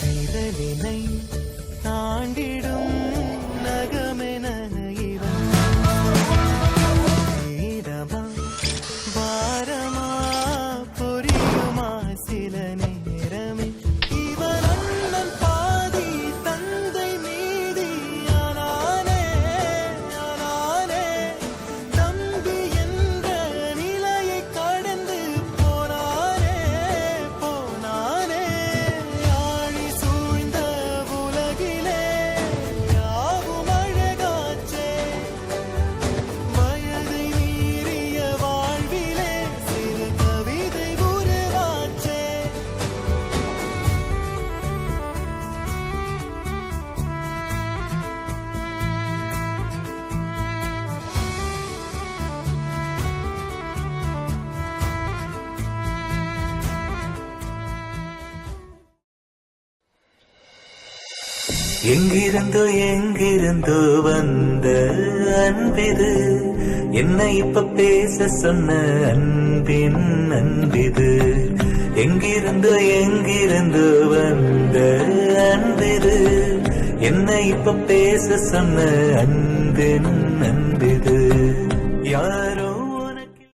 செய்தலினை தாண்டிடும் நகமென இவன் நீடமா பாரமா புரியுமா சில நேரமே இவன் அண்ணன் பாதி தந்தை மீதி ஆனானே தம்பி என்ற நிலையை கடந்து போனானே ஆழி சூழ்ந்த உலகிலே யாவும் அழகாச்சே வயதை மீறிய வாழ்விலே சிறு கவிதை உருவாச்சே எங்கிருந்தோ வந்த அன்பிது என்னை இப்ப பேச சொன்ன அன்பின் அன்பிது எங்கிருந்தோ வந்த அன்பிது என்னை இப்ப பேச சொன்ன அன்பின் அன்பிது யார்